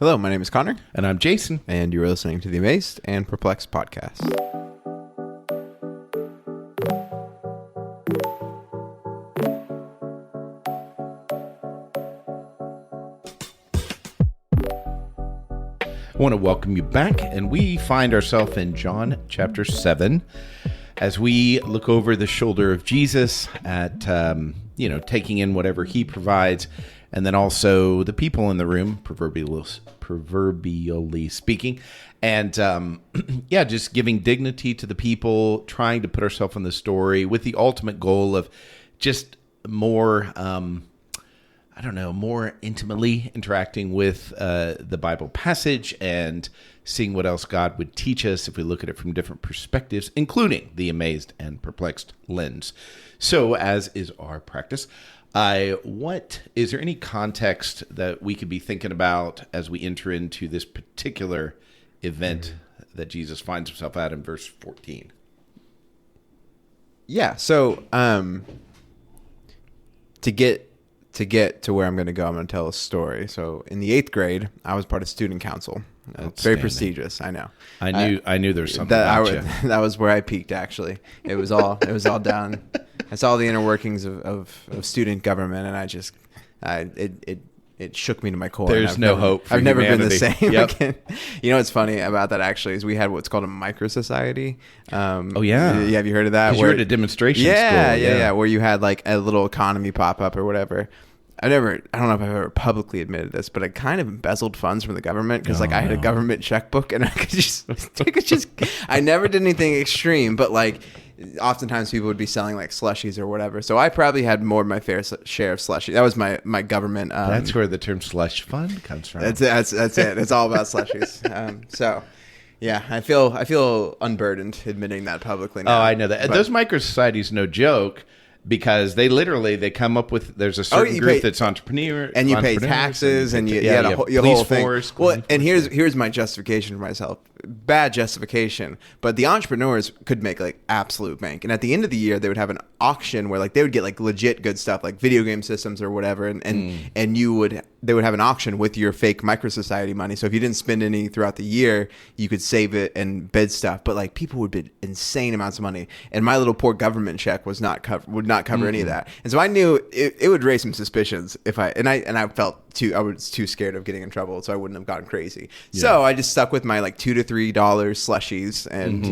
Hello, my name is Connor. And I'm Jason. And you're listening to the Amazed and Perplexed podcast. I want to welcome you back, and we find ourselves in John chapter 7 as we look over the shoulder of Jesus at, taking in whatever he provides, and then also the people in the room, proverbially speaking, and just giving dignity to the people, trying to put ourselves in the story with the ultimate goal of just more more intimately interacting with the Bible passage and seeing what else God would teach us if we look at it from different perspectives, including the amazed and perplexed lens. So, as is our practice, is there any context that we could be thinking about as we enter into this particular event that Jesus finds himself at in verse 14? Yeah, so to get to where I'm going to go, I'm going to tell a story. So in the 8th grade, I was part of student council. It's very prestigious. I know. I knew there was something about you. That was where I peaked. Actually, it was all down. I saw the inner workings of student government, and it shook me to my core. There's no hope for I've never been the humanity. same Yep. again. You know what's funny about that actually is we had what's called a micro society. Oh yeah, have you heard of that? Because you were at a demonstration school. Yeah, where you had like a little economy pop up or whatever. I don't know if I've ever publicly admitted this, but I kind of embezzled funds from the government because I had a government checkbook and I could just I never did anything extreme, but like oftentimes people would be selling like slushies or whatever. So I probably had more than my fair share of slushies. That was my government. That's where the term slush fund comes from. That's it. It's all about slushies. So yeah, I feel unburdened admitting that publicly now. Oh, I know that. Those micro societies, no joke. Because they come up with, there's a certain group that's entrepreneur, and you pay taxes, and you had a whole thing. Force, well, and here's my justification for myself. Bad justification, but the entrepreneurs could make like absolute bank, and at the end of the year they would have an auction where like they would get like legit good stuff like video game systems or whatever, and they would have an auction with your fake micro society money. So if you didn't spend any throughout the year, you could save it and bid stuff. But like people would bid insane amounts of money, and my little poor government check would not cover any of that. And so I knew it would raise some suspicions if I was too scared of getting in trouble, so I wouldn't have gotten crazy. Yeah. So I just stuck with my like $2 to $3 slushies, and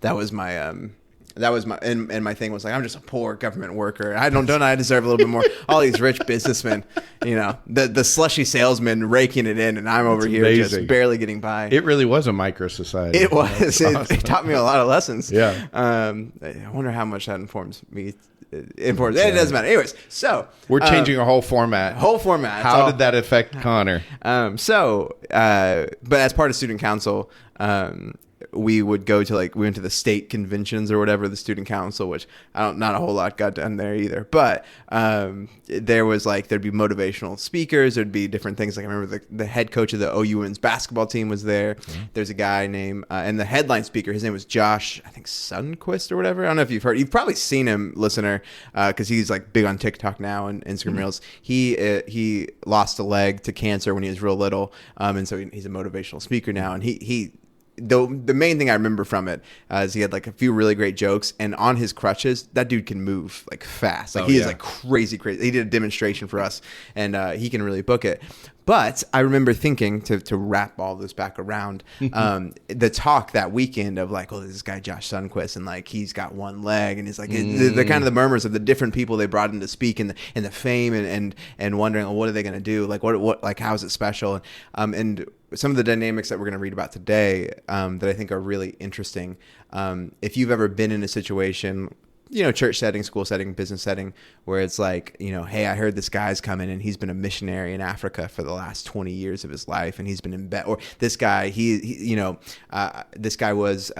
that was my and my thing was like, I'm just a poor government worker. I deserve a little bit more. All these rich businessmen, the slushy salesman raking it in, and I'm over here just barely getting by. It really was a micro society. It was. It taught me a lot of lessons. Yeah. I wonder how much that informs me. It doesn't matter. Anyways, so we're changing our whole format. How did that affect Connor? But as part of student council, we went to the state conventions or whatever, the student council, which not a whole lot got done there either. But there'd be motivational speakers. There'd be different things. Like I remember the head coach of the OU women's basketball team was there. Mm-hmm. There's a guy named, and the headline speaker, his name was Josh, I think 𝐶𝐞 or whatever. I don't know if you've heard. You've probably seen him, listener, because he's like big on TikTok now and Instagram Reels. He lost a leg to cancer when he was real little, and so he's a motivational speaker now. And the main thing I remember from it is he had like a few really great jokes, and on his crutches, that dude can move like fast. Like is like crazy. He did a demonstration for us, and he can really book it. But I remember thinking, to wrap all this back around, the talk that weekend of like, oh, this guy Josh 𝐶𝐞, and like he's got one leg, and it's like the kind of the murmurs of the different people they brought in to speak, and the fame, and wondering, oh, what are they going to do? Like what like how is it special? And some of the dynamics that we're going to read about today that I think are really interesting. If you've ever been in a situation, church setting, school setting, business setting, where it's like, hey, I heard this guy's coming and he's been a missionary in Africa for the last 20 years of his life, and he's been in bed. Or this guy, this guy was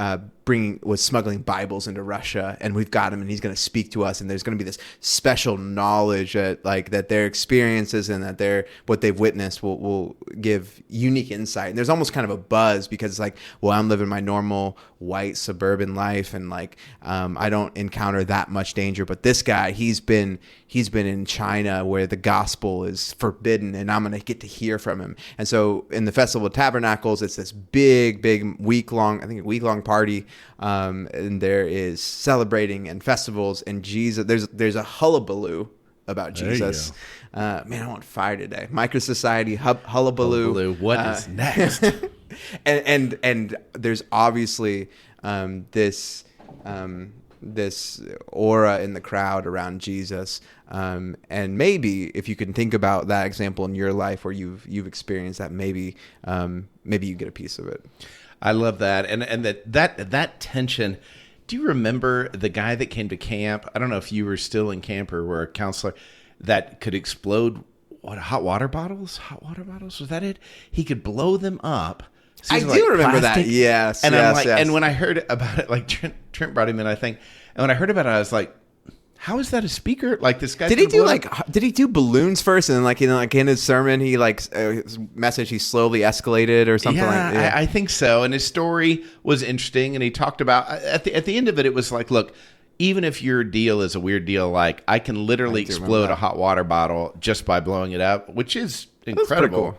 smuggling Bibles into Russia, and we've got him, and he's going to speak to us, and there's going to be this special knowledge that their experiences and that what they've witnessed will give unique insight. And there's almost kind of a buzz because it's like, well, I'm living my normal white suburban life, and like I don't encounter are that much danger. But this guy, he's been in China where the gospel is forbidden, and I'm going to get to hear from him. And so in the Festival of Tabernacles, it's this big week-long party, and there is celebrating and festivals, and Jesus. There's a hullabaloo about Jesus. Man, I'm on fire today. Micro Society, hullabaloo. What is next? and there's obviously this aura in the crowd around Jesus, and maybe if you can think about that example in your life where you've experienced that, maybe you get a piece of it. I love that, and that tension. Do you remember the guy that came to camp? I don't know if you were still in camp or were a counselor, that could explode hot water bottles. Was that it? He could blow them up. So I do remember plastic. That. Yes. And yes. And when I heard about it, like Trent brought him in, I think. And when I heard about it, I was like, how is that a speaker? Like this guy. Did he do balloons first, and then in his sermon, his message, he slowly escalated or something like that? Yeah, I think so. And his story was interesting, and he talked about at the end of it, it was like, look, even if your deal is a weird deal, like I can literally explode a hot water bottle just by blowing it up, which is incredible. Cool.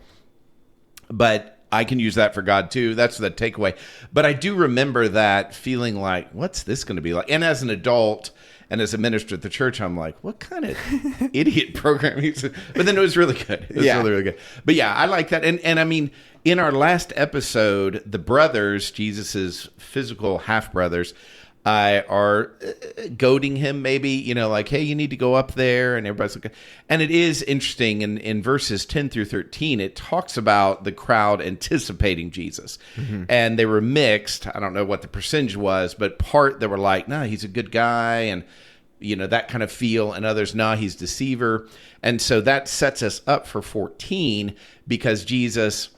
But I can use that for God too. That's the takeaway. But I do remember that feeling like, what's this going to be like? And as an adult and as a minister at the church, I'm like, what kind of idiot program is it? But then it was really good. It was really, really good. But yeah, I like that. And I mean, in our last episode, the brothers, Jesus's physical half brothers, are goading him, maybe, like, hey, you need to go up there, and everybody's looking. And it is interesting in verses 10 through 13, it talks about the crowd anticipating Jesus. Mm-hmm. And they were mixed. I don't know what the percentage was, but part they were like, nah, he's a good guy, and that kind of feel, and others, nah, he's deceiver. And so that sets us up for 14, because Jesus,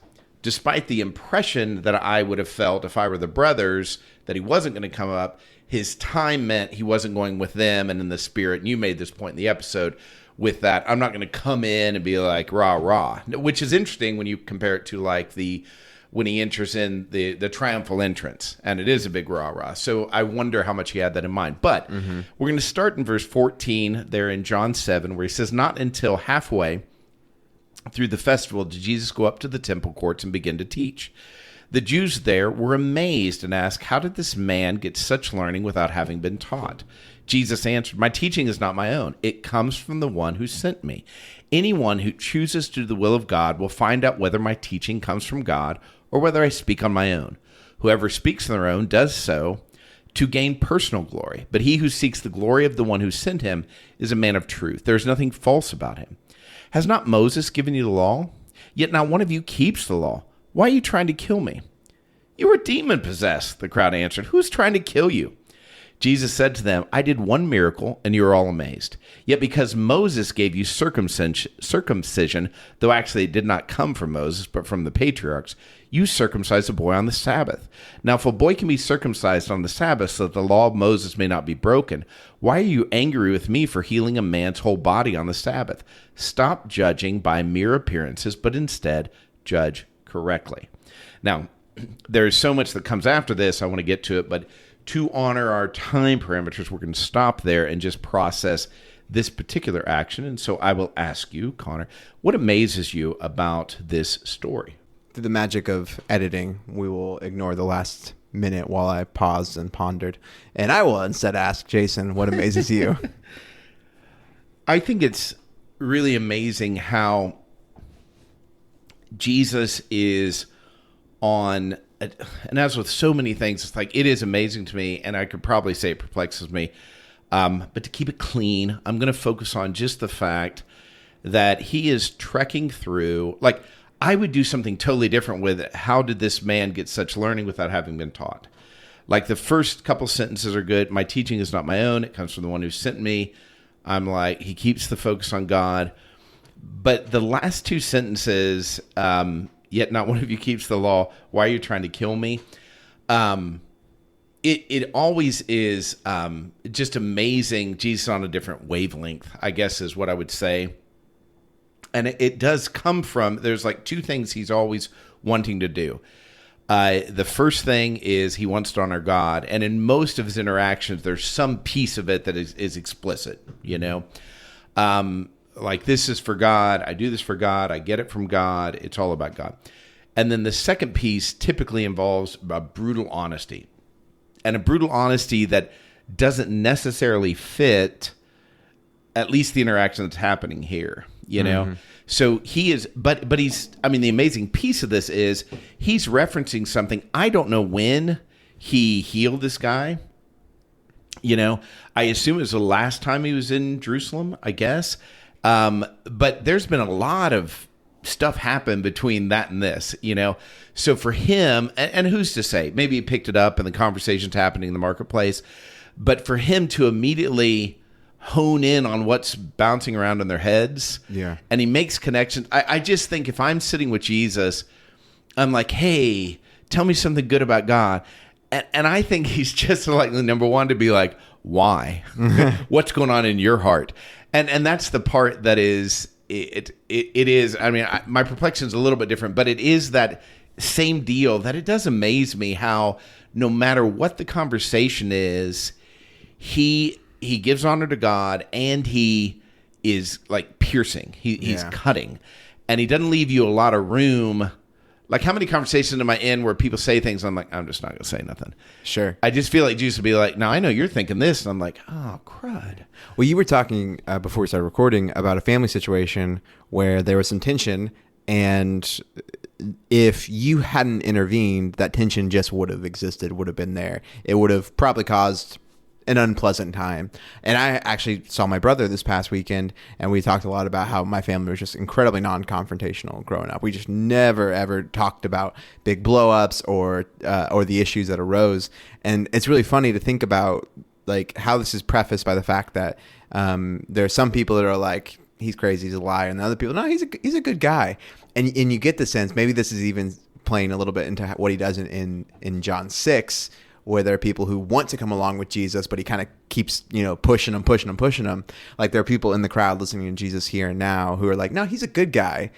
despite the impression that I would have felt if I were the brothers that he wasn't going to come up, his time meant he wasn't going with them and in the Spirit. And you made this point in the episode with that. I'm not going to come in and be like, rah, rah, which is interesting when you compare it to like when he enters in the triumphal entrance, and it is a big rah, rah. So I wonder how much he had that in mind. But we're going to start in verse 14 there in John 7, where he says, not until halfway through the festival did Jesus go up to the temple courts and begin to teach. The Jews there were amazed and asked, how did this man get such learning without having been taught? Jesus answered, my teaching is not my own. It comes from the one who sent me. Anyone who chooses to do the will of God will find out whether my teaching comes from God or whether I speak on my own. Whoever speaks on their own does so to gain personal glory. But he who seeks the glory of the one who sent him is a man of truth. There is nothing false about him. Has not Moses given you the law? Yet not one of you keeps the law. Why are you trying to kill me? You are demon-possessed, the crowd answered. Who is trying to kill you? Jesus said to them, I did one miracle, and you are all amazed. Yet because Moses gave you circumcision, though actually it did not come from Moses, but from the patriarchs, you circumcised a boy on the Sabbath. Now if a boy can be circumcised on the Sabbath so that the law of Moses may not be broken, why are you angry with me for healing a man's whole body on the Sabbath? Stop judging by mere appearances, but instead judge correctly. Now, there's so much that comes after this. I want to get to it, but to honor our time parameters, we're going to stop there and just process this particular action. And so I will ask you, Connor, what amazes you about this story? Through the magic of editing, we will ignore the last minute while I paused and pondered. And I will instead ask Jason, what amazes you? I think it's really amazing how Jesus is on, and as with so many things, it's like, it is amazing to me, and I could probably say it perplexes me. But to keep it clean, I'm going to focus on just the fact that he is trekking through, like, I would do something totally different with it. How did this man get such learning without having been taught? Like, the first couple sentences are good. My teaching is not my own. It comes from the one who sent me. I'm like, he keeps the focus on God. But the last two sentences, yet not one of you keeps the law. Why are you trying to kill me? It always is just amazing. Jesus on a different wavelength, I guess, is what I would say. And it does come from, there's like two things he's always wanting to do. The first thing is he wants to honor God. And in most of his interactions, there's some piece of it that is explicit, like this is for God. I do this for God. I get it from God. It's all about God. And then the second piece typically involves a brutal honesty, and a brutal honesty that doesn't necessarily fit at least the interaction that's happening here, So he is, but he's, the amazing piece of this is he's referencing something. I don't know when he healed this guy. I assume it was the last time he was in Jerusalem, I guess. But there's been a lot of stuff happen between that and this, So for him, and who's to say, maybe he picked it up and the conversation's happening in the marketplace, but for him to immediately hone in on what's bouncing around in their heads. Yeah. And he makes connections. I just think if I'm sitting with Jesus, I'm like, hey, tell me something good about God. And I think he's just like, number one, to be like, why? What's going on in your heart? And that's the part that is, it is, my perplexion is a little bit different, but it is that same deal that it does amaze me how no matter what the conversation is, he gives honor to God, and he is like piercing. He's cutting, and he doesn't leave you a lot of room. Like, how many conversations am I in where people say things and I'm like, I'm just not going to say nothing. Sure. I just feel like Jesus would be like, now I know you're thinking this. And I'm like, oh, crud. Well, you were talking before we started recording about a family situation where there was some tension, and if you hadn't intervened, that tension just would have existed, would have been there. It would have probably caused an unpleasant time. And I actually saw my brother this past weekend, and we talked a lot about how my family was just incredibly non-confrontational growing up. We just never ever talked about big blow-ups or the issues that arose. And it's really funny to think about like how this is prefaced by the fact that there are some people that are like, he's crazy, he's a liar, and the other people, no, he's a good guy. And you get the sense, maybe this is even playing a little bit into what he does in John 6, where there are people who want to come along with Jesus, but he kind of keeps, pushing them. Like, there are people in the crowd listening to Jesus here and now who are like, no, he's a good guy.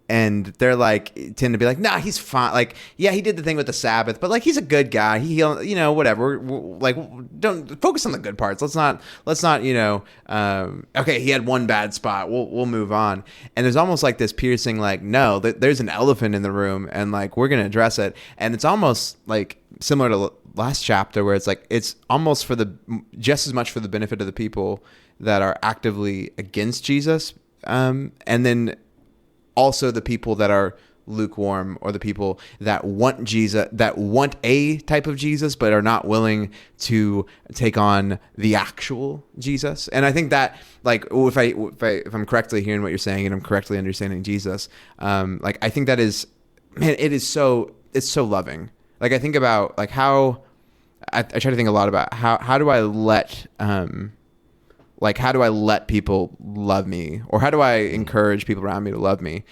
And they're like, tend to be like, nah, he's fine. Like, yeah, he did the thing with the Sabbath, but like, he's a good guy. He healed, whatever. Like, don't focus on the good parts. Let's not, okay, he had one bad spot. We'll move on. And there's almost like this piercing, like, no, there's an elephant in the room, and like, we're going to address it. And it's almost like similar to last chapter, where it's like, it's almost just as much for the benefit of the people that are actively against Jesus. And then also the people that are lukewarm, or the people that want Jesus, that want a type of Jesus, but are not willing to take on the actual Jesus. And I think that, like, if I'm correctly hearing what you're saying and I'm correctly understanding Jesus, like, I think that is, man, it's so loving. Like, I think about like how I try to think a lot about how do I let people love me, or how do I encourage people around me to love me?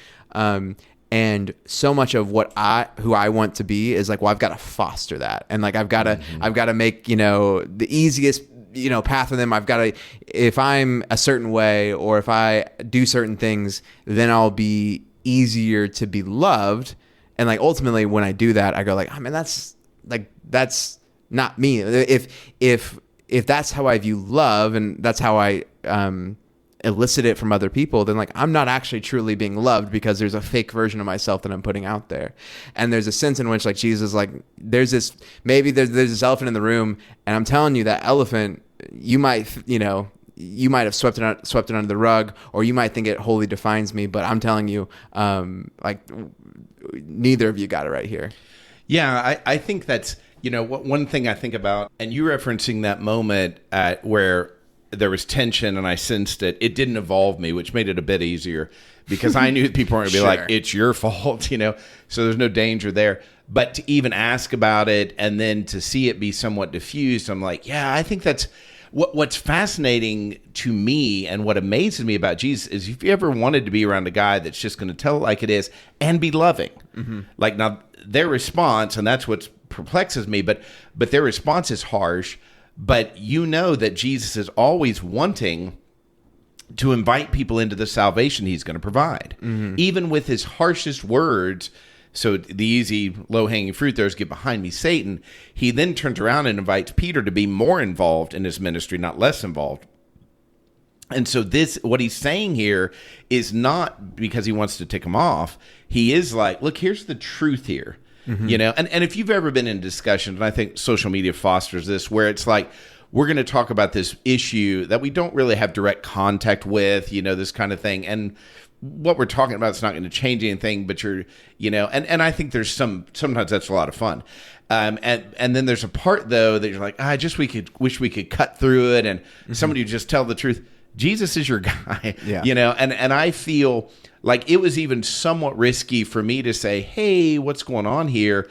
And so much of who I want to be is like, well, I've got to foster that. And like, I've got to make, the easiest, path for them. I've got to, if I'm a certain way, or if I do certain things, then I'll be easier to be loved. And like, ultimately when I do that, I go like, oh man, that's not me. If that's how I view love, and that's how I elicit it from other people, then like, I'm not actually truly being loved, because there's a fake version of myself that I'm putting out there. And there's a sense in which like Jesus, like, there's this this elephant in the room, and I'm telling you, that elephant, you might have swept it under the rug, or you might think it wholly defines me, but I'm telling you, like, neither of you got it right here. Yeah, I think that's, one thing I think about, and you referencing that moment where there was tension and I sensed it. It didn't involve me, which made it a bit easier, because I knew people weren't going to be like, it's your fault, so there's no danger there. But to even ask about it and then to see it be somewhat diffused, I'm like, yeah, I think that's what's fascinating to me, and what amazes me about Jesus is, if you ever wanted to be around a guy that's just going to tell it like it is and be loving, like, now their response, and that's what perplexes me, but their response is harsh. But that Jesus is always wanting to invite people into the salvation he's going to provide. Even with his harshest words, So the easy low-hanging fruit there is get behind me, Satan. He then turns around and invites Peter to be more involved in his ministry, not less involved. And so what he's saying here is not because he wants to tick him off. He is like, look, here's the truth here. You know, and if you've ever been in discussions, and I think social media fosters this, where it's like, we're going to talk about this issue that we don't really have direct contact with, this kind of thing. And what we're talking about is not going to change anything, but and I think there's sometimes that's a lot of fun. And then there's a part though that you're like, I just wish we could cut through it and somebody would just tell the truth. Jesus is your guy, and I feel like it was even somewhat risky for me to say, hey, what's going on here?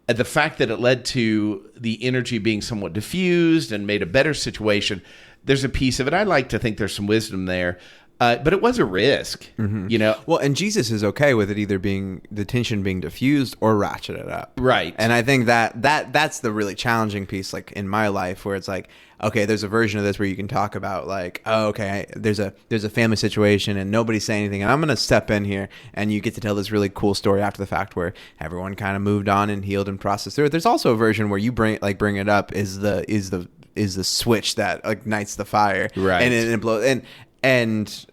The fact that it led to the energy being somewhat diffused and made a better situation, there's a piece of it. I like to think there's some wisdom there. But it was a risk, Well, and Jesus is okay with it either being the tension being diffused or ratcheted up. Right. And I think that's the really challenging piece, like in my life, where it's like, okay, there's a version of this where you can talk about like, oh, okay, there's a family situation and nobody's saying anything, and I'm going to step in here, and you get to tell this really cool story after the fact where everyone kind of moved on and healed and processed through it. There's also a version where you bring it up is the switch that ignites the fire, right? And it blows and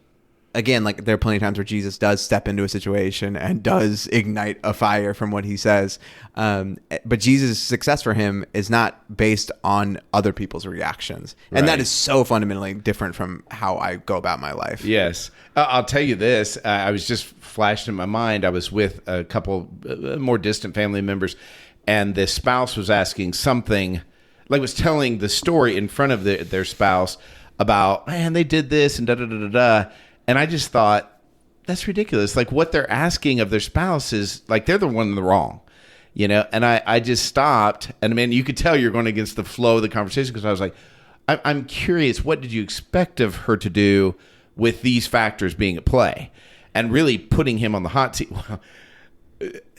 again, like there are plenty of times where Jesus does step into a situation and does ignite a fire from what he says. But Jesus' success for him is not based on other people's reactions. And that is so fundamentally different from how I go about my life. Yes. I'll tell you this. I was just flashed in my mind. I was with a couple more distant family members, and the spouse was asking something, like was telling the story in front of their spouse about, man, they did this and da-da-da-da-da. And I just thought, that's ridiculous. Like what they're asking of their spouse is like they're the one in the wrong, And I just stopped. And man, you could tell you're going against the flow of the conversation because I was like, I'm curious, what did you expect of her to do with these factors being at play? And really putting him on the hot seat. Well,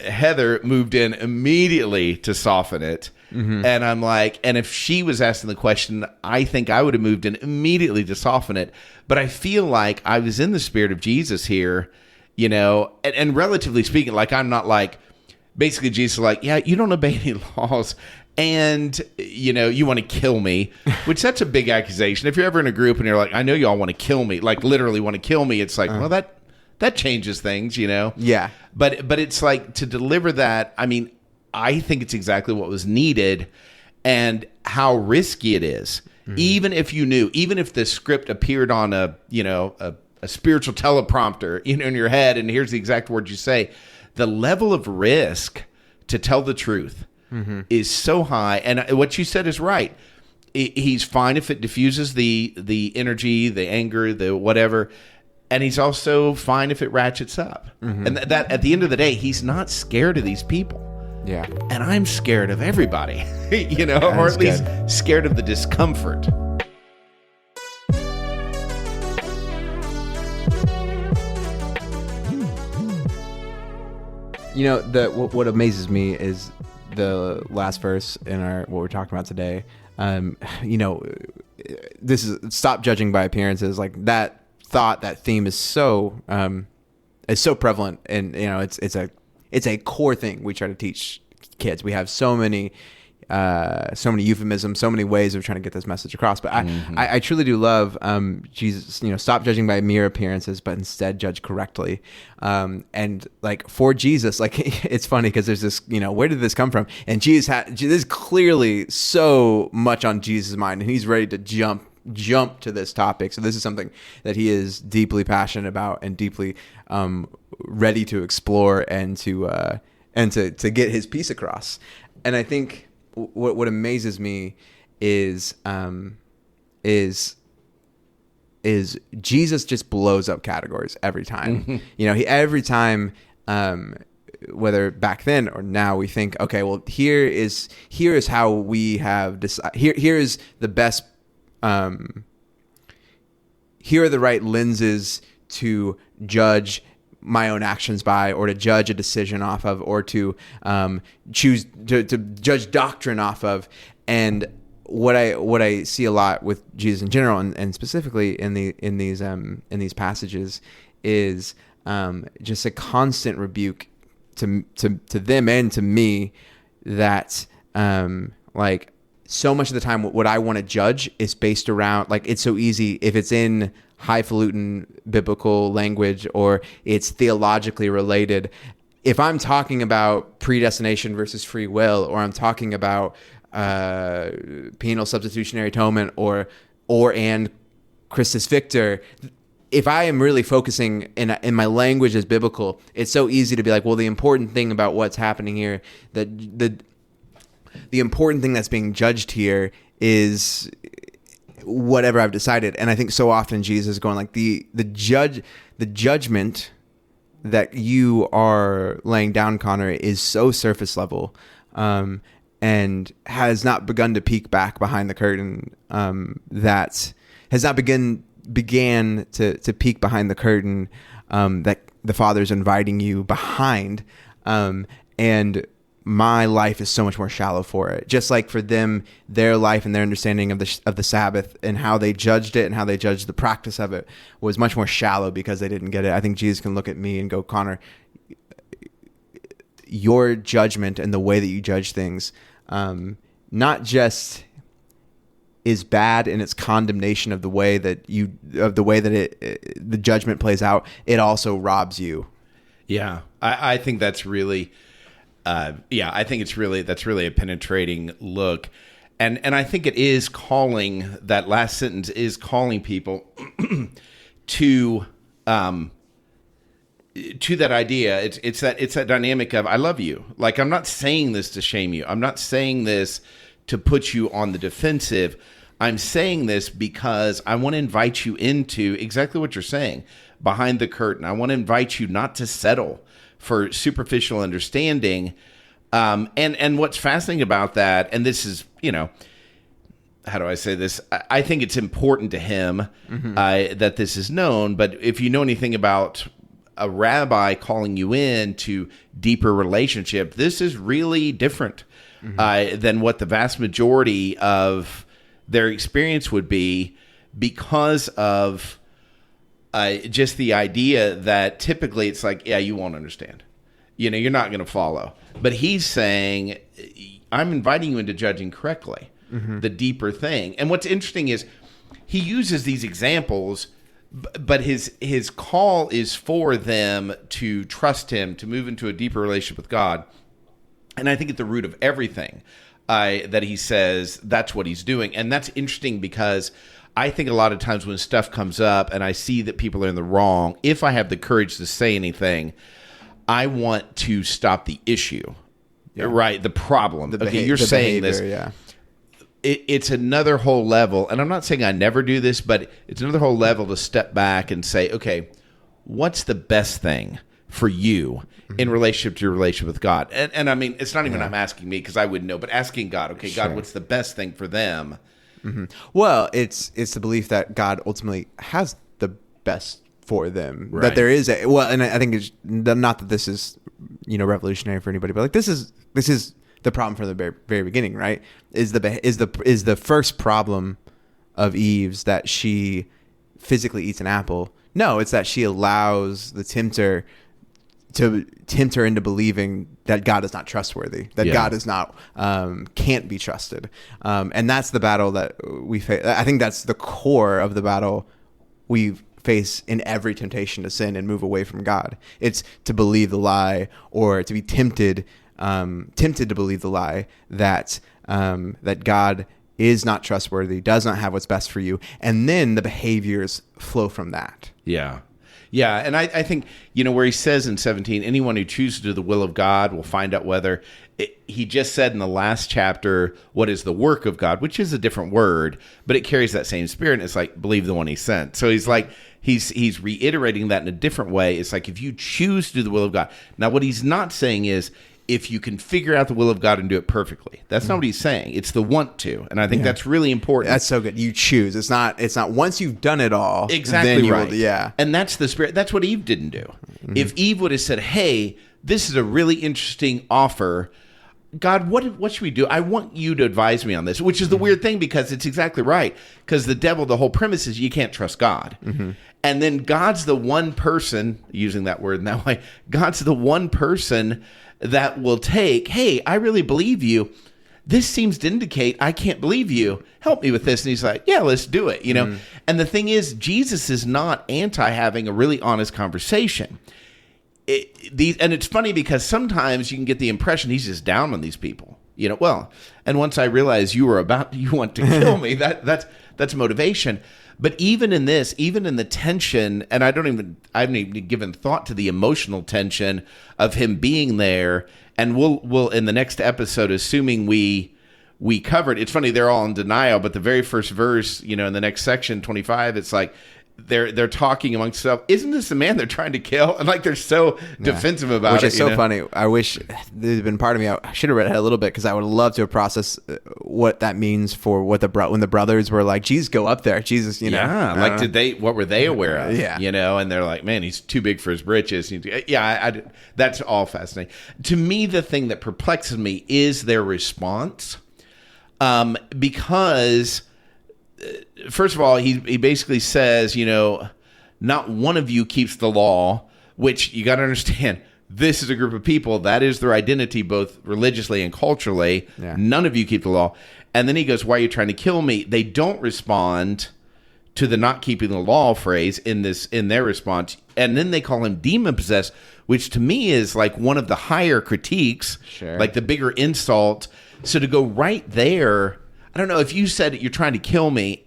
Heather moved in immediately to soften it. And I'm like, and if she was asking the question, I think I would have moved in immediately to soften it. But I feel like I was in the spirit of Jesus here, and relatively speaking, like I'm not like, basically Jesus is like, yeah, you don't obey any laws and, you want to kill me, which that's a big accusation. If you're ever in a group and you're like, I know y'all want to kill me, like literally want to kill me. It's like, well, that changes things, Yeah. But it's like to deliver that. I mean, I think it's exactly what was needed and how risky it is. Even if you knew, even if the script appeared on a spiritual teleprompter, in your head, and here's the exact words you say, the level of risk to tell the truth is so high. And what you said is right. He's fine if it diffuses the energy, the anger, the whatever. And he's also fine if it ratchets up. And that at the end of the day, he's not scared of these people. Yeah. And I'm scared of everybody, or at least scared of the discomfort. What amazes me is the last verse in what we're talking about today. This is stop judging by appearances. Like that thought, that theme is so prevalent, and it's a core thing we try to teach kids. We have so many euphemisms, so many ways of trying to get this message across. But I truly do love Jesus. Stop judging by mere appearances, but instead judge correctly. And like for Jesus, like it's funny because there's this, where did this come from? And this is clearly so much on Jesus' mind, and he's ready to jump to this topic. So this is something that he is deeply passionate about and deeply ready to explore and to get his piece across. And I think what amazes me is Jesus just blows up categories every time. Every time, whether back then or now, we think, okay, well, here is how we have decided. Here is the best. Here are the right lenses to judge my own actions by, or to judge a decision off of, or to choose to judge doctrine off of. And what I see a lot with Jesus in general, and specifically in these passages, is just a constant rebuke to them and to me that like so much of the time what I want to judge is based around, like, it's so easy if it's in highfalutin biblical language or it's theologically related. If I'm talking about predestination versus free will, or I'm talking about penal substitutionary atonement or Christus Victor, if I am really focusing in my language as biblical, it's so easy to be like, well, the important thing about what's happening here, that the important thing that's being judged here is whatever I've decided. And I think so often Jesus is going like the judgment that you are laying down, Connor, is so surface level, and has not begun to peek back behind the curtain, that has not began to peek behind the curtain, that the Father's inviting you behind, and my life is so much more shallow for it. Just like for them, their life and their understanding of the Sabbath and how they judged it and how they judged the practice of it was much more shallow because they didn't get it. I think Jesus can look at me and go, Connor, your judgment and the way that you judge things, not just is bad in its condemnation of the way that the judgment plays out, it also robs you. Yeah, I think that's really, that's really a penetrating look. And I think it is calling, that last sentence is calling people to that idea. It's that dynamic of, I love you. Like, I'm not saying this to shame you. I'm not saying this to put you on the defensive. I'm saying this because I want to invite you into exactly what you're saying, behind the curtain. I want to invite you not to settle for superficial understanding. And what's fascinating about that, and this is, how do I say this? I think it's important to him that this is known. But if you know anything about a rabbi calling you in to deeper relationship, this is really different than what the vast majority of their experience would be, because of just the idea that typically it's like, yeah, you won't understand. You're not going to follow. But he's saying, I'm inviting you into judging correctly, the deeper thing. And what's interesting is he uses these examples, but his call is for them to trust him, to move into a deeper relationship with God. And I think at the root of everything that he says, that's what he's doing. And that's interesting because I think a lot of times when stuff comes up and I see that people are in the wrong, if I have the courage to say anything, I want to stop the issue, right? The problem. You're saying this. Yeah. It's another whole level. And I'm not saying I never do this, but it's another whole level to step back and say, okay, what's the best thing for you in relationship to your relationship with God? And I mean, it's not even I'm asking me because I wouldn't know, but asking God, okay, God, what's the best thing for them? Well, it's the belief that God ultimately has the best for them. Right. That there is and I think it's not that this is revolutionary for anybody, but like this is the problem from the very, very beginning, right? Is the first problem of Eve's that she physically eats an apple? No, it's that she allows the tempter to tempt her into believing that God is not trustworthy, that God is not, can't be trusted. And that's the battle that we face. I think that's the core of the battle we face in every temptation to sin and move away from God. It's to believe the lie, or to be tempted to believe the lie that God is not trustworthy, does not have what's best for you. And then the behaviors flow from that. Yeah. Yeah, and I think, where he says in 17, anyone who chooses to do the will of God will find out whether, he just said in the last chapter, what is the work of God, which is a different word, but it carries that same spirit, and it's like, believe the one he sent. So he's like, he's reiterating that in a different way. It's like, if you choose to do the will of God. Now, what he's not saying is, if you can figure out the will of God and do it perfectly. That's not what he's saying. It's the want to. And I think that's really important. That's so good. You choose. It's not once you've done it all. Exactly then you right. will, And that's the spirit. That's what Eve didn't do. If Eve would have said, hey, this is a really interesting offer. God, what should we do? I want you to advise me on this, which is the weird thing because it's exactly right. Because the devil, the whole premise is you can't trust God. And then God's the one person, using that word in that way, God's the one person that will take, hey, I really believe you. This seems to indicate I can't believe you. Help me with this. And he's like, yeah, let's do it. You know. And the thing is, Jesus is not anti having a really honest conversation. And it's funny because sometimes you can get the impression he's just down on these people. You know, well, and once I realized you want to kill me, that's motivation. But even in this, even in the tension, and I haven't even given thought to the emotional tension of him being there. And we'll in the next episode, assuming we covered, it's funny, they're all in denial, but the very first verse, you know, in the next section, 25, it's like they're talking amongst themselves. Isn't this the man they're trying to kill? And like they're so defensive about it. Which is so funny. I wish there'd been part of me, I should have read it a little bit because I would love to have processed what that means for when the brothers were like, Jesus, go up there. Jesus, you know. Yeah, like what were they aware of? Yeah. You know, and they're like, man, he's too big for his britches. Yeah, that's all fascinating. To me, the thing that perplexes me is their response. Because first of all, he basically says, you know, not one of you keeps the law, which you got to understand. This is a group of people. That is their identity, both religiously and culturally. Yeah. None of you keep the law. And then he goes, why are you trying to kill me? They don't respond to the not keeping the law phrase in their response. And then they call him demon possessed, which to me is like one of the higher critiques, like the bigger insult. So to go right there, I don't know if you said you're trying to kill me.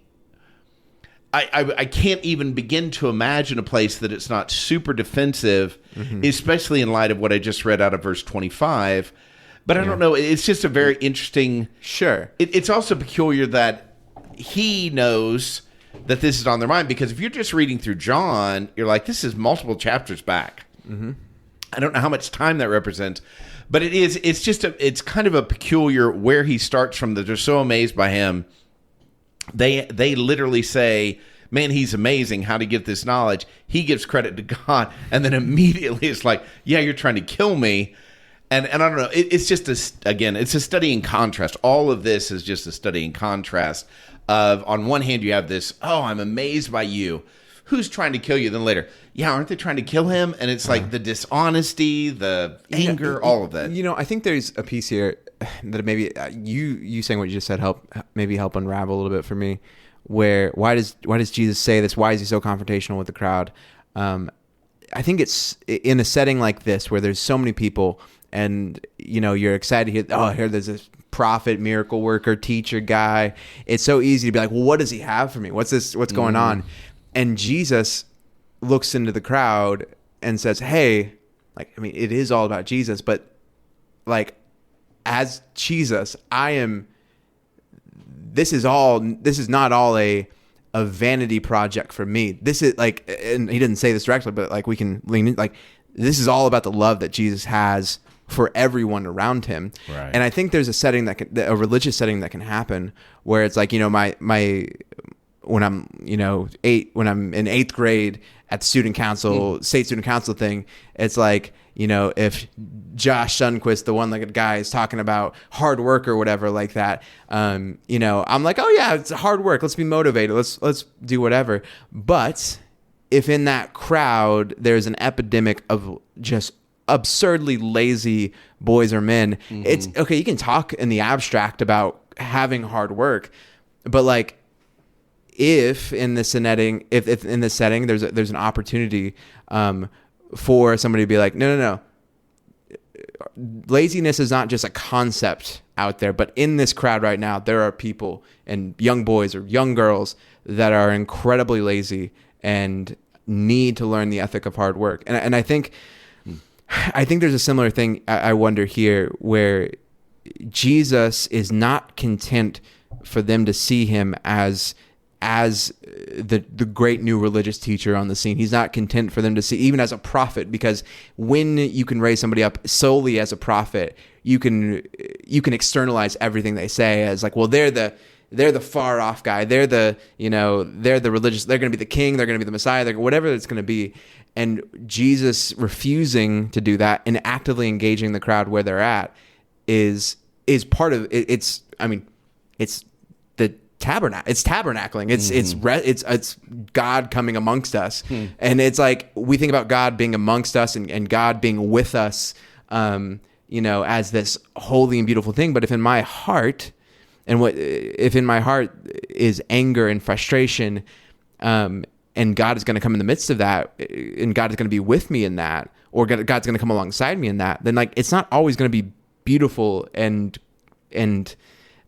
I can't even begin to imagine a place that it's not super defensive, especially in light of what I just read out of verse 25. But I don't know. It's just a very interesting. Sure. It's also peculiar that he knows that this is on their mind, because if you're just reading through John, you're like, this is multiple chapters back. I don't know how much time that represents. But it's kind of a peculiar where he starts from, that they're so amazed by him. They literally say, man, he's amazing. How to get this knowledge? He gives credit to God. And then immediately it's like, yeah, you're trying to kill me. And I don't know. It's just it's a study in contrast. All of this is just a study in contrast of, on one hand, you have this, oh, I'm amazed by you. Who's trying to kill you? Then later, yeah, aren't they trying to kill him? And it's like the dishonesty, the anger, all of that. You know, I think there's a piece here that maybe you saying what you just said help unravel a little bit for me. Where why does Jesus say this? Why is he so confrontational with the crowd? I think it's in a setting like this where there's so many people, and you know you're excited to hear. Oh, here there's this prophet, miracle worker, teacher guy. It's so easy to be like, well, what does he have for me? What's this? What's going on? And Jesus looks into the crowd and says, hey, like, I mean, it is all about Jesus, but like, as Jesus, this is not all a vanity project for me. This is like, and he didn't say this directly, but like we can lean in, like, this is all about the love that Jesus has for everyone around him. Right. And I think there's a religious setting that can happen where it's like, you know, when I'm in eighth grade at the student council, state student council thing, it's like, you know, if Josh Sundquist, the one-legged guy, is talking about hard work or whatever like that, you know, I'm like, oh yeah, it's hard work. Let's be motivated. Let's do whatever. But if in that crowd there's an epidemic of just absurdly lazy boys or men, it's okay. You can talk in the abstract about having hard work, but like, if in this setting, there's an opportunity for somebody to be like, no, laziness is not just a concept out there, but in this crowd right now, there are people and young boys or young girls that are incredibly lazy and need to learn the ethic of hard work. And I think there's a similar thing. I wonder here where Jesus is not content for them to see him as the great new religious teacher on the scene. He's not content for them to see even as a prophet, because when you can raise somebody up solely as a prophet, you can externalize everything they say as like, well, they're the far off guy. They're the religious, they're going to be the king. They're going to be the Messiah. They're whatever it's going to be. And Jesus refusing to do that and actively engaging the crowd where they're at is part of it. It's the tabernacle. It's tabernacling. It's God coming amongst us. And it's like we think about God being amongst us and God being with us, as this holy and beautiful thing. But if in my heart is anger and frustration, and God is going to come in the midst of that, and God is going to be with me in that, or God's going to come alongside me in that, then like it's not always going to be beautiful and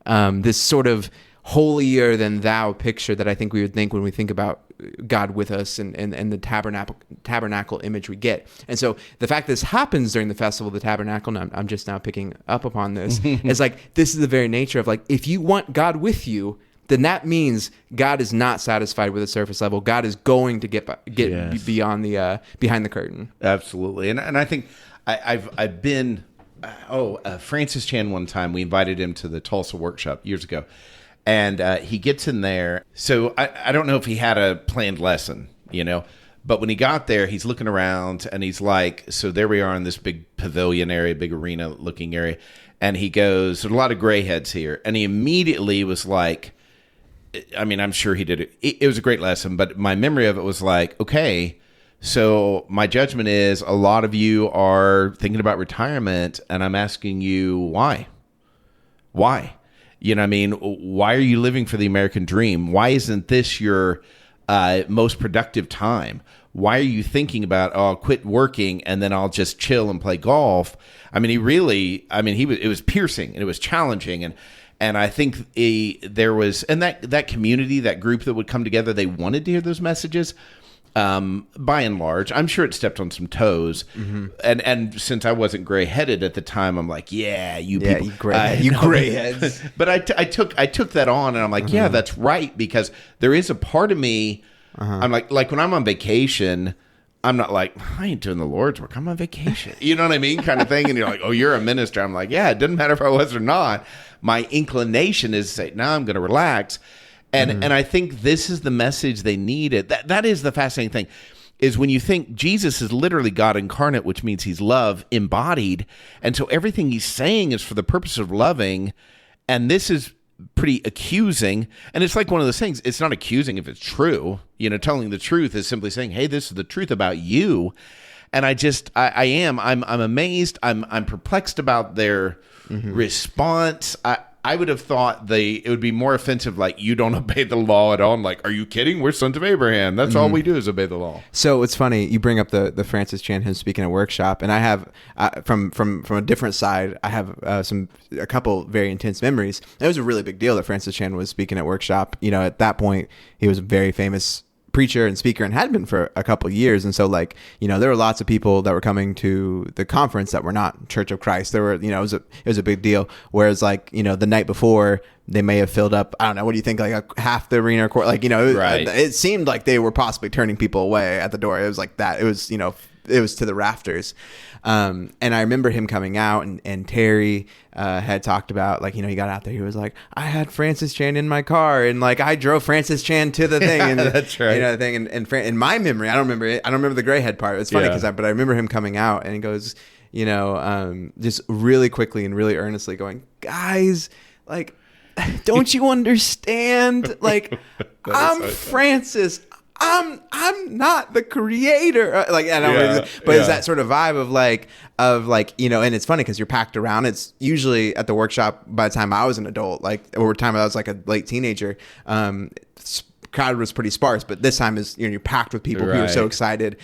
this sort of holier than thou picture that I think we would think when we think about God with us and the tabernacle image we get. And so the fact this happens during the festival of the tabernacle, and I'm just now picking up upon this, is like this is the very nature of like if you want God with you, then that means God is not satisfied with the surface level. God is going to get beyond the behind the curtain. Absolutely, and I think I've been Francis Chan one time. We invited him to the Tulsa workshop years ago, and he gets in there. So I don't know if he had a planned lesson, but when he got there, he's looking around and he's like, so there we are in this big pavilion area, big arena looking area, and he goes, there's a lot of gray heads here, and he immediately was like. I mean, I'm sure he did it. It was a great lesson, but my memory of it was like, okay, so my judgment is a lot of you are thinking about retirement, and I'm asking you why? Why? Why are you living for the American dream? Why isn't this your most productive time? Why are you thinking about, I'll quit working and then I'll just chill and play golf? I mean, it was piercing and it was challenging. And I think there was, and that community, that group that would come together, they wanted to hear those messages. By and large, I'm sure it stepped on some toes. Mm-hmm. And since I wasn't gray-headed at the time, I'm like, you people, you gray heads. But I took that on, and I'm like, yeah, that's right, because there is a part of me. I'm like when I'm on vacation. I'm not like, I ain't doing the Lord's work. I'm on vacation. You know what I mean? Kind of thing. And you're like, oh, you're a minister. I'm like, yeah, it doesn't matter if I was or not. My inclination is to say, no, I'm going to relax. And I think this is the message they needed. That is the fascinating thing, is when you think Jesus is literally God incarnate, which means he's love embodied. And so everything he's saying is for the purpose of loving. And this is pretty accusing, and it's like one of those things. It's not accusing if it's true. Telling the truth is simply saying, "Hey, this is the truth about you." And I'm amazed. I'm perplexed about their response. I would have thought it would be more offensive, like, you don't obey the law at all. I'm like, are you kidding? We're sons of Abraham. That's all we do is obey the law. So it's funny, you bring up the Francis Chan him speaking at workshop, and I have, from a different side, I have a couple very intense memories. It was a really big deal that Francis Chan was speaking at workshop. At that point, he was a very famous preacher and speaker and had been for a couple of years. And so there were lots of people that were coming to the conference that were not Church of Christ. There were, it was a big deal. Whereas the night before they may have filled up, I don't know, what do you think? Like half the arena or court, right. It seemed like they were possibly turning people away at the door. It was like that. It was, it was to the rafters. And I remember him coming out and Terry had talked about, he got out there. He was like, I had Francis Chan in my car, and I drove Francis Chan to the thing. And that's right. The thing. And in my memory, I don't remember it. I don't remember the gray head part. It's funny but I remember him coming out and he goes, just really quickly and really earnestly going, guys, don't you understand? I'm so Francis. I'm not the creator. It's that sort of vibe and it's funny because you're packed around. It's usually at the workshop by the time I was an adult, over time I was like a late teenager. Crowd was pretty sparse, but this time is you're packed with people. People are so excited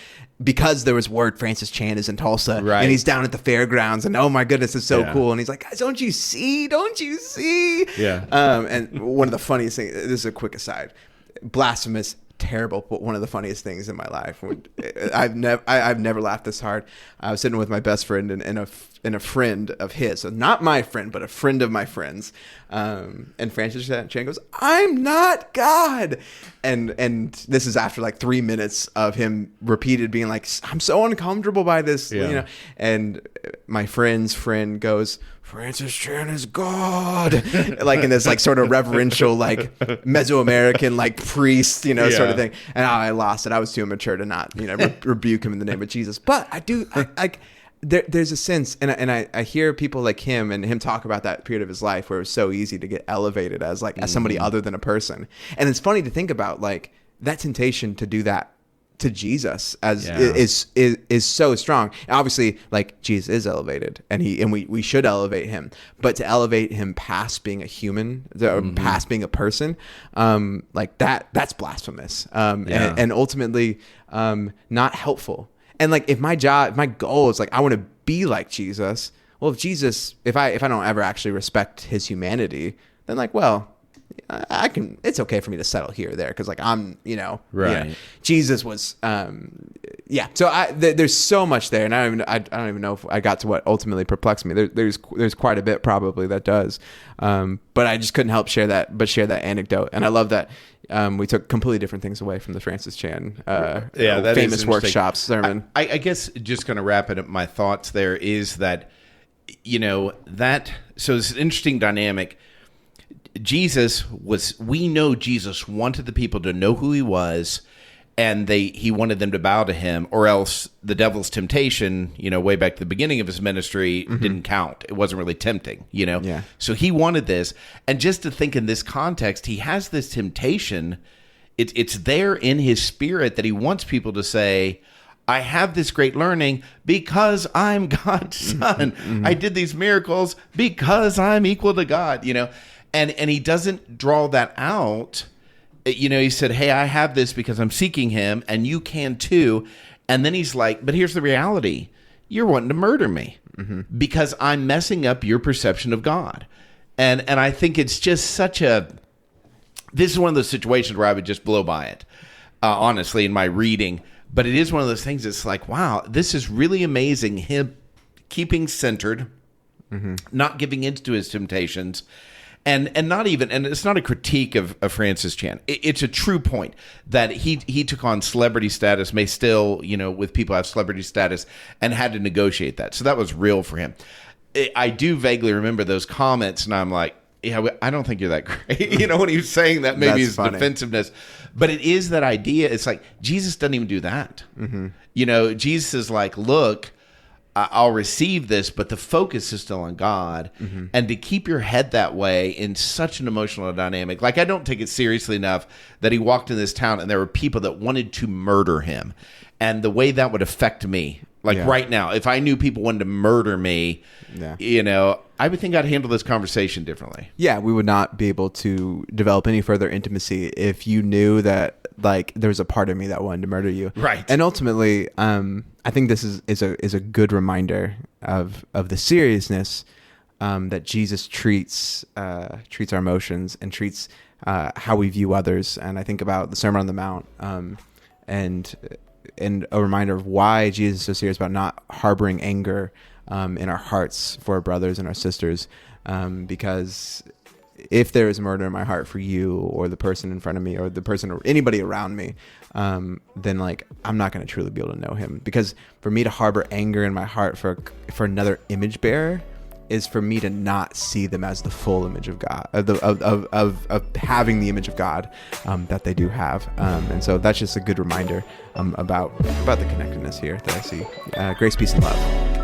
because there was word Francis Chan is in Tulsa, and he's down at the fairgrounds, and oh my goodness, it's so cool. And he's like, guys, don't you see? Yeah. And one of the funniest things. This is a quick aside. Blasphemous. Terrible, but one of the funniest things in my life. I've never laughed this hard. I was sitting with my best friend and a friend of his, so not my friend, but a friend of my friends. And Francis Chan goes, "I'm not God," and this is after 3 minutes of him repeated being like, "I'm so uncomfortable by this," And my friend's friend goes, Francis Chan is God, in this sort of reverential Mesoamerican priest sort of thing. And I lost it. I was too immature to not rebuke him in the name of Jesus. But I do there's a sense, and I hear people like him and him talk about that period of his life where it was so easy to get elevated as like as somebody other than a person. And it's funny to think about like that temptation to do that to Jesus as is so strong. And obviously, like Jesus is elevated, and we should elevate him, but to elevate him past being a human, past being a person, like that's blasphemous, and ultimately not helpful. And like if my goal is like I want to be like Jesus, well, if I don't ever actually respect his humanity, then like, well, I can. It's okay for me to settle here or there because like I'm, right. Jesus was, So there's so much there, and I don't even know if I got to what ultimately perplexed me. There's quite a bit probably that does, but I just couldn't help share that anecdote, and I love that. We took completely different things away from the Francis Chan, famous workshops sermon. I guess just going to wrap it up. My thoughts there is that, so it's an interesting dynamic. We know Jesus wanted the people to know who he was, and he wanted them to bow to him, or else the devil's temptation, way back to the beginning of his ministry, didn't count. It wasn't really tempting, Yeah. So he wanted this. And just to think in this context, he has this temptation. It's there in his spirit that he wants people to say, I have this great learning because I'm God's son. I did these miracles because I'm equal to God, And he doesn't draw that out. He said, hey, I have this because I'm seeking him, and you can too. And then he's like, but here's the reality. You're wanting to murder me because I'm messing up your perception of God. And I think it's just this is one of those situations where I would just blow by it, honestly, in my reading. But it is one of those things that's like, wow, this is really amazing. Him keeping centered, not giving in to his temptations. And not even, and it's not a critique of Francis Chan. It's a true point that he took on celebrity status, may still, with people have celebrity status, and had to negotiate that. So that was real for him. I do vaguely remember those comments, and I'm like, yeah, I don't think you're that great. When he was saying that, maybe his defensiveness. But it is that idea. It's like, Jesus doesn't even do that. Jesus is like, look, I'll receive this, but the focus is still on God. And to keep your head that way in such an emotional dynamic, like I don't take it seriously enough that he walked in this town and there were people that wanted to murder him. And the way that would affect me, right now, if I knew people wanted to murder me, I would think I'd handle this conversation differently. Yeah, we would not be able to develop any further intimacy if you knew that like there's a part of me that wanted to murder you. Right. And ultimately, I think this is a good reminder of the seriousness that Jesus treats our emotions and treats how we view others. And I think about the Sermon on the Mount, and a reminder of why Jesus is so serious about not harboring anger in our hearts for our brothers and our sisters, because if there is murder in my heart for you or the person in front of me or the person or anybody around me, then like I'm not going to truly be able to know him. Because for me to harbor anger in my heart for another image bearer is for me to not see them as the full image of God, of having the image of God that they do have. And so that's just a good reminder about the connectedness here that I see. Grace, peace, and love.